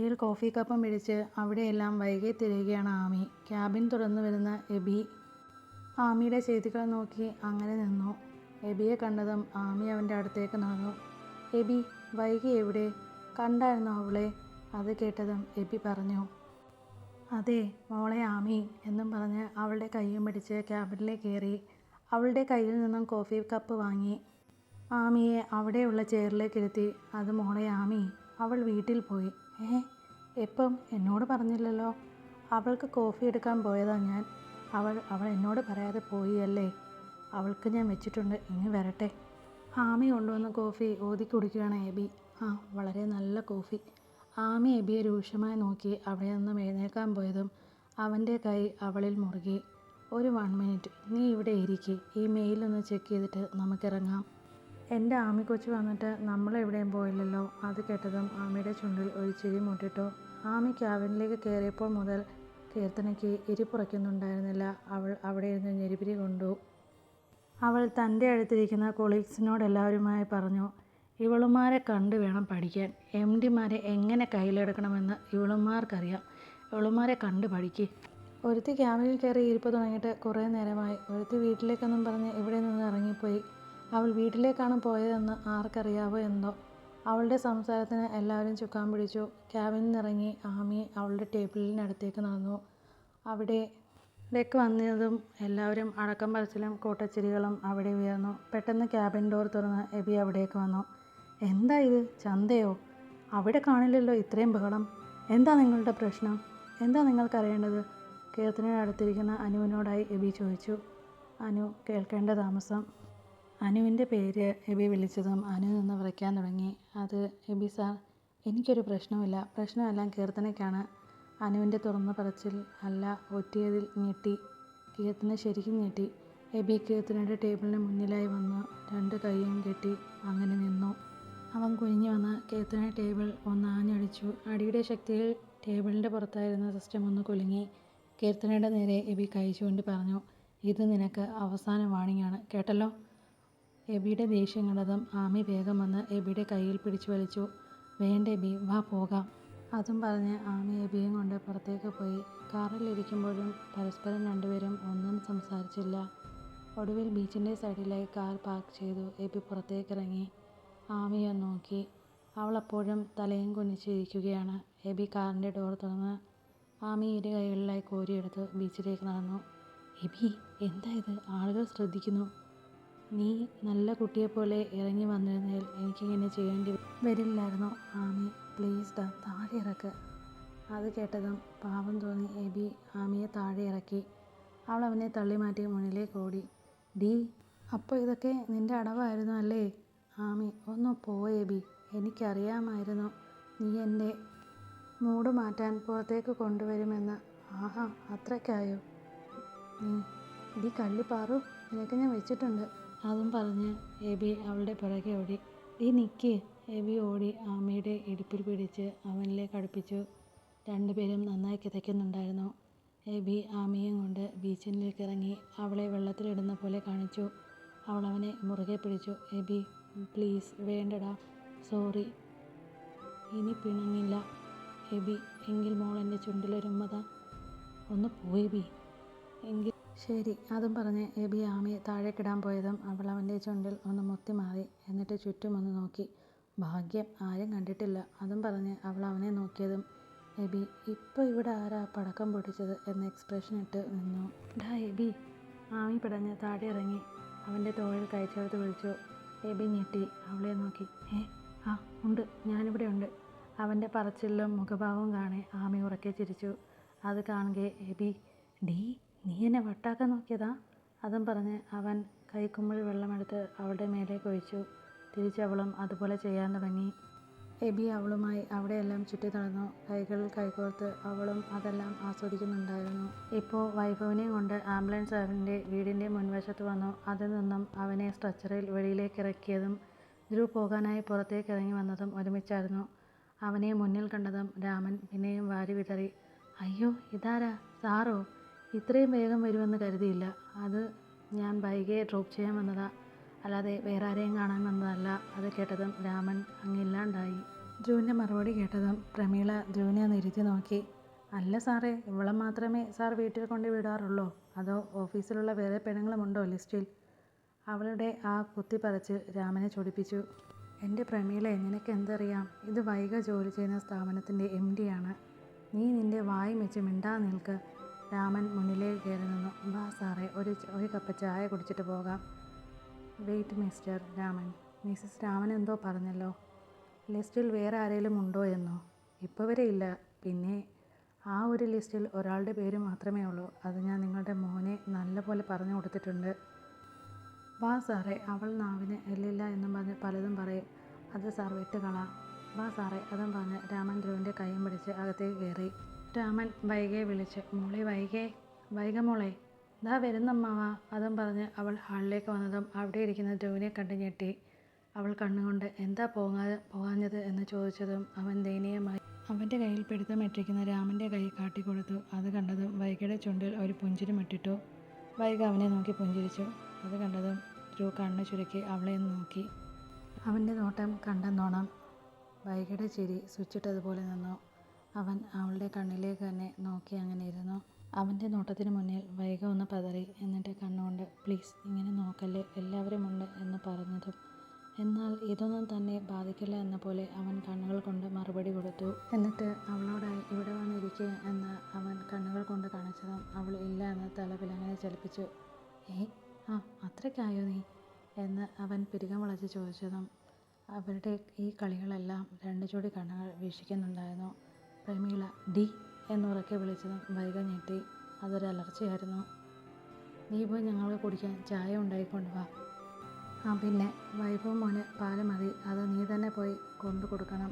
കയ്യിൽ കോഫി കപ്പും പിടിച്ച് അവിടെയെല്ലാം വൈകി തിരികെയാണ് ആമി. ക്യാബിൻ തുറന്നു വരുന്ന എബി ആമിയുടെ ചെയ്തികൾ നോക്കി അങ്ങനെ നിന്നു. എബിയെ കണ്ടതും ആമി അവൻ്റെ അടുത്തേക്ക് നടന്നു. എബി, വൈകി എവിടെ? കണ്ടായിരുന്നോ അവളെ? അത് കേട്ടതും എബി പറഞ്ഞു, അതെ മോളെ ആമി എന്നും പറഞ്ഞ് അവളുടെ കൈയും പിടിച്ച് ക്യാബിനിലേക്ക് കയറി. അവളുടെ കയ്യിൽ നിന്നും കോഫി കപ്പ് വാങ്ങി ആമിയെ അവിടെയുള്ള ചെയറിലേക്ക് ഇരുത്തി. അത് മോളെ ആമി, അവൾ വീട്ടിൽ പോയി. എപ്പം? എന്നോട് പറഞ്ഞില്ലല്ലോ. അവൾക്ക് കോഫി എടുക്കാൻ പോയതാ ഞാൻ. അവൾ എന്നോട് പറയാതെ പോയി അല്ലേ? അവൾക്ക് ഞാൻ വെച്ചിട്ടുണ്ട്, ഇനി വരട്ടെ. ആമി കൊണ്ടുവന്ന കോഫി ഊതി കുടിക്കുകയാണ് എബി. വളരെ നല്ല കോഫി. ആമി എബിയെ രൂക്ഷമായി നോക്കി അവിടെ നിന്നും എഴുന്നേൽക്കാൻ പോയതും അവൻ്റെ കൈ അവളിൽ മുറുകി. ഒരു 1 മിനിറ്റ് നീ ഇവിടെ ഇരിക്കുക. ഈ മെയിലൊന്ന് ചെക്ക് ചെയ്തിട്ട് നമുക്കിറങ്ങാം. എൻ്റെ ആമി കൊച്ചു വന്നിട്ട് നമ്മളെവിടെയും പോയില്ലല്ലോ. അത് കേട്ടതും ആമിയുടെ ചുണ്ടിൽ ഒരു ചിരി മുട്ടിട്ടു. ആമി ക്യാബിനിലേക്ക് കയറിയപ്പോൾ മുതൽ കീർത്തനയ്ക്ക് ഇരിപ്പുറയ്ക്കുന്നുണ്ടായിരുന്നില്ല. അവൾ അവിടെ ഇരുന്ന് ഞെരിപിരി കൊണ്ടു. അവൾ തൻ്റെ അടുത്തിരിക്കുന്ന കൊളീഗ്സിനോടെല്ലാവരുമായി പറഞ്ഞു, ഇവളുമാരെ കണ്ടു വേണം പഠിക്കാൻ. MDമാരെ എങ്ങനെ കയ്യിലെടുക്കണമെന്ന് ഇവളുമാർക്കറിയാം. ഇവളുമാരെ കണ്ട് പഠിക്ക്. ഒരുത്തി ക്യാബിനിൽ കയറി ഇരിപ്പ് തുടങ്ങിയിട്ട് കുറേ നേരമായി. ഒരുത്തി വീട്ടിലേക്കെന്നും പറഞ്ഞ് ഇവിടെ നിന്ന് ഇറങ്ങിപ്പോയി. അവൾ വീട്ടിലേക്കാണ് പോയതെന്ന് ആർക്കറിയാവോ എന്തോ. അവളുടെ സംസാരത്തിന് എല്ലാവരും ചുക്കാൻ പിടിച്ചു. ക്യാബിനിൽ നിന്നിറങ്ങി ആമി അവളുടെ ടേബിളിനടുത്തേക്ക് നടന്നു. അവിടേക്ക് വന്നതും എല്ലാവരും അടക്കം പറച്ചിലും കൂട്ടച്ചിരികളും അവിടെ ഉയർന്നു. പെട്ടെന്ന് ക്യാബിൻ ഡോർ തുറന്ന് എബി അവിടേക്ക് വന്നു. എന്താ ഇത്, ചന്തയോ? അവിടെ കാണില്ലല്ലോ ഇത്രയും ബഹളം. എന്താ നിങ്ങളുടെ പ്രശ്നം? എന്താ നിങ്ങൾക്കറിയേണ്ടത്? കീർത്തനയുടെ അടുത്തിരിക്കുന്ന അനുവിനോടായി എബി ചോദിച്ചു. അനു കേൾക്കേണ്ട താമസം. അനുവിൻ്റെ പേര് എബി വിളിച്ചതും അനു നിന്ന് വിറയ്ക്കാൻ തുടങ്ങി. അത് എബി സാർ, എനിക്കൊരു പ്രശ്നമില്ല. പ്രശ്നമെല്ലാം കീർത്തനയ്ക്കാണ്. അനുവിൻ്റെ തുറന്ന പറച്ചിൽ അല്ല ഒറ്റിയതിൽ ഞെട്ടി. കീർത്തന ശരിക്കും ഞെട്ടി. എബി കീർത്തനയുടെ ടേബിളിന് മുന്നിലായി വന്ന് 2 കൈയും കെട്ടി അങ്ങനെ നിന്നു. അവൻ കുനിഞ്ഞു വന്ന് കീർത്തനയുടെ ടേബിൾ ഒന്ന് ആഞ്ഞടിച്ചു. അടിയുടെ ശക്തിയിൽ ടേബിളിൻ്റെ പുറത്തായിരുന്ന സിസ്റ്റം ഒന്ന് കുലുങ്ങി. കീർത്തനയുടെ നേരെ എബി കൈ ചൂണ്ടി പറഞ്ഞു, ഇത് നിനക്ക് അവസാന വാണിംഗ് ആണ്, കേട്ടല്ലോ. എബിയുടെ ദേഷ്യം കണ്ടതും ആമി വേഗം വന്ന് എബിയുടെ കയ്യിൽ പിടിച്ചു വലിച്ചു. വേണ്ട എബി, വാ പോകാം. അതും പറഞ്ഞ് ആമി എബിയും കൊണ്ട് പുറത്തേക്ക് പോയി. കാറിൽ ഇരിക്കുമ്പോഴും പരസ്പരം രണ്ടുപേരും ഒന്നും സംസാരിച്ചില്ല. ഒടുവിൽ ബീച്ചിൻ്റെ സൈഡിലായി കാർ പാർക്ക് ചെയ്തു. എബി പുറത്തേക്കിറങ്ങി ആമിയെ നോക്കി. അവൾ അപ്പോഴും തലയും കുനിച്ചിരിക്കുകയാണ്. എബി കാറിൻ്റെ ഡോർ തുറന്ന് ആമി 2 കൈകളിലായി കോരിയെടുത്ത് ബീച്ചിലേക്ക് നടന്നു. എബി, എന്താ ഇത്? ആളുകൾ ശ്രദ്ധിക്കുന്നു. നീ നല്ല കുട്ടിയെപ്പോലെ ഇറങ്ങി വന്നിരുന്നതിൽ എനിക്കിങ്ങനെ ചെയ്യേണ്ടി വരില്ലായിരുന്നു. ആമി, പ്ലീസ് ഡാ, താഴെ ഇറക്ക്. അത് കേട്ടതും പാവം തോന്നി എബി ആമിയെ താഴെ ഇറക്കി. അവൾ അവനെ തള്ളി മാറ്റി മുന്നിലേക്ക് ഓടി. ഡീ, അപ്പോൾ ഇതൊക്കെ നിൻ്റെ അടവായിരുന്നു അല്ലേ? ആമി, ഒന്ന് പോ എബി. എനിക്കറിയാമായിരുന്നു നീ എൻ്റെ മൂഡ് മാറ്റാൻ പുറത്തേക്ക് കൊണ്ടുവരുമെന്ന്. ആഹാ, അത്രയ്ക്കായോ? നീ കള്ളിപ്പാറു, നിനക്ക് ഞാൻ വെച്ചിട്ടുണ്ട്. അതും പറഞ്ഞ് എബി അവളുടെ പിറകെ ഓടി. നീ നിൽക്ക്. എബി ഓടി ആമിയുടെ ഇടുപ്പിൽ പിടിച്ച് അവനിലേക്ക് അടുപ്പിച്ചു. 2 പേരും നന്നായി കിതയ്ക്കുന്നുണ്ടായിരുന്നു. എബി ആമിയും കൊണ്ട് ബീച്ചിലേക്ക് ഇറങ്ങി അവളെ വെള്ളത്തിലിടുന്ന പോലെ കാണിച്ചു. അവൾ അവനെ മുറുകെ പിടിച്ചു. എബി, പ്ലീസ്, വേണ്ടടാ, സോറി. ഇനി പിണങ്ങില്ല. എബി, എങ്കിൽ മോൾ എൻ്റെ ചുണ്ടിലൊരുമ്മതാ. ഒന്ന് പോയി എബി. എങ്കിൽ ശരി. അതും പറഞ്ഞ് എബി ആമിയെ താഴേക്കിടാൻ പോയതും അവൾ അവൻ്റെ ചുണ്ടിൽ ഒന്ന് മുത്തി മാറി. എന്നിട്ട് ചുറ്റുമൊന്ന് നോക്കി. ഭാഗ്യം, ആരും കണ്ടിട്ടില്ല. അതും പറഞ്ഞ് അവൾ അവനെ നോക്കിയതും എബി, ഇപ്പോൾ ഇവിടെ ആരാ പടക്കം പൊട്ടിച്ചത് എന്ന എക്സ്പ്രഷൻ ഇട്ട് നിന്നു. ഡാ എബി. ആമി പിടഞ്ഞ് താഴെ ഇറങ്ങി അവൻ്റെ തോളിൽ കൈ ചേർത്ത് വിളിച്ചു. എബി ഞെട്ടി അവളെ നോക്കി. ഉണ്ട്, ഞാനിവിടെ ഉണ്ട്. അവൻ്റെ പറച്ചിലും മുഖഭാവവും കാണെ ആമി ഉറക്കെ ചിരിച്ചു. അത് കാണുകെ എബി, ഡീ, നീ എന്നെ വട്ടാക്കാൻ നോക്കിയതാ? അതും പറഞ്ഞ് അവൻ കൈക്കുമ്പിൾ വെള്ളമെടുത്ത് അവളുടെ മേലേക്ക് ഒഴിച്ചു. തിരിച്ചവളും അതുപോലെ ചെയ്യാൻ തുടങ്ങി. എബി അവളുമായി അവിടെയെല്ലാം ചുറ്റി നടന്നു. കൈകളിൽ കൈകോർത്ത് അവളും അതെല്ലാം ആസ്വദിക്കുന്നുണ്ടായിരുന്നു. ഇപ്പോൾ വൈഭവിനെയും കൊണ്ട് ആംബുലൻസ് അവൻ്റെ വീടിൻ്റെ മുൻവശത്ത് വന്നു. അതിൽ നിന്നും അവനെ സ്ട്രെച്ചറിൽ വെളിയിലേക്ക് ഇറക്കിയതും ധ്രുവ് പോകാനായി പുറത്തേക്ക് ഇറങ്ങി വന്നതും ഒരുമിച്ചായിരുന്നു. അവനെ മുന്നിൽ കണ്ടതും രാമൻ പിന്നെയും വാരി വിതറി. അയ്യോ, ഇതാരാ? സാറോ? ഇത്രയും വേഗം വരുമെന്ന് കരുതിയില്ല. അത് ഞാൻ ബൈഗയെ ഡ്രോപ്പ് ചെയ്യാൻ വന്നതാ, അല്ലാതെ വേറെ ആരെയും കാണാൻ വന്നതല്ല. അത് കേട്ടതും രാമൻ അങ്ങില്ലാണ്ടായി. ധ്രുവിൻ്റെ മറുപടി കേട്ടതും പ്രമീള ധ്രുവിനെ ഒന്ന് ഇരുത്തി നോക്കി. അല്ല സാറേ, ഇവളെ മാത്രമേ സാർ വീട്ടിൽ കൊണ്ട് വിടാറുള്ളൂ, അതോ ഓഫീസിലുള്ള വേറെ പെണ്ണുങ്ങളുമുണ്ടോ ലിസ്റ്റിൽ? അവളുടെ ആ കുത്തിപ്പറച്ചിൽ രാമനെ ചൊടിപ്പിച്ചു. എൻ്റെ പ്രമീളെ, നിനക്ക് എന്തറിയാം? ഇത് വൈഗ ജോലി ചെയ്യുന്ന സ്ഥാപനത്തിൻ്റെ MD ആണ്. നീ നിൻ്റെ വായും വെച്ച് മിണ്ടാതെ നിൽക്ക്. രാമൻ മുന്നിലേക്ക് കയറി നിന്നു. വാ സാറേ, ഒരു കപ്പ് ചായ കുടിച്ചിട്ട് പോകാം. Wait mister Raman. Missus Raman എന്തോ പറഞ്ഞല്ലോ. ലിസ്റ്റിൽ വേറെ ആരെങ്കിലും ഉണ്ടോ എന്നോ? ഇപ്പോൾ വരെ ഇല്ല. പിന്നെ ആ ഒരു ലിസ്റ്റിൽ ഒരാളുടെ പേര് മാത്രമേ ഉള്ളൂ. അത് ഞാൻ നിങ്ങളുടെ മോനെ നല്ല പോലെ പറഞ്ഞു കൊടുത്തിട്ടുണ്ട്. വാ സാറേ, അവൾ നാവിന് എല്ലില്ല എന്നും പറഞ്ഞ് പലതും പറയും. അത് സാർ വിട്ടുകളാം. വാ സാറേ. അതും പറഞ്ഞ് രാമൻ ധ്രുവിൻ്റെ കൈയും പിടിച്ച് അകത്തേക്ക് കയറി. രാമൻ വൈഗയെ വിളിച്ച്, മോളെ വൈഗേ, വൈഗ മോളെ, ദാ വരുന്നമ്മാവാ. അതും പറഞ്ഞ് അവൾ ഹാളിലേക്ക് വന്നതും അവിടെ ഇരിക്കുന്ന ധ്രുവിനെ കണ്ട് ഞെട്ടി. അവൾ കണ്ണുകൊണ്ട് എന്താ പോകാഞ്ഞത് എന്ന് ചോദിച്ചതും അവൻ ദയനീയമായി അവൻ്റെ കയ്യിൽ പിടുത്തമിട്ടിരിക്കുന്ന രാമൻ്റെ കൈ കാട്ടിക്കൊടുത്തു. അത് കണ്ടതും വൈഗയുടെ ചുണ്ടിൽ ഒരു പുഞ്ചിരി മുട്ടിട്ടു. വൈഗ അവനെ നോക്കി പുഞ്ചിരിച്ചു. അത് കണ്ടതും ധ്രുവ് കണ്ണ് ചുരുക്കി അവളെ നോക്കി. അവൻ്റെ നോട്ടം കണ്ടെന്നോണം വൈഗയുടെ ചിരി സ്വിച്ചിട്ടതുപോലെ നിന്നു. അവൻ അവളുടെ കണ്ണിലേക്ക് തന്നെ നോക്കി അങ്ങനെ ഇരുന്നു. അവൻ്റെ നോട്ടത്തിന് മുന്നിൽ വൈഗ ഒന്ന് പതറി. എന്നിട്ട് കണ്ണുകൊണ്ട് പ്ലീസ് ഇങ്ങനെ നോക്കല്ലേ, എല്ലാവരുമുണ്ട് എന്ന് പറഞ്ഞതും എന്നാൽ ഇതൊന്നും തന്നെ ബാധിക്കില്ല എന്ന പോലെ അവൻ കണ്ണുകൾ കൊണ്ട് മറുപടി കൊടുത്തു. എന്നിട്ട് അവളോടായി ഇവിടെ വന്നിരിക്കുക എന്ന് അവൻ കണ്ണുകൾ കൊണ്ട് കാണിച്ചതും അവൾ ഇല്ല എന്ന് തലവിലങ്ങനെ ചലിപ്പിച്ചു. അത്രയ്ക്കായോ നീ എന്ന് അവൻ പിരികം വളച്ച് ചോദിച്ചതും അവരുടെ ഈ കളികളെല്ലാം 2 ജോഡി കണ്ണുകൾ വീക്ഷിക്കുന്നുണ്ടായിരുന്നു. പ്രമീള ഡി എന്നുറക്കെ വിളിച്ചതും വൈഗ ഞെട്ടി. അതൊരു അലർച്ചയായിരുന്നു. നീ പോയി ഞങ്ങൾക്ക് കുടിക്കാൻ ചായ ഉണ്ടായിക്കൊണ്ട് വാ. പിന്നെ വൈഭവ് മോന് പാല് മതി, അത് നീ തന്നെ പോയി കൊണ്ടു കൊടുക്കണം.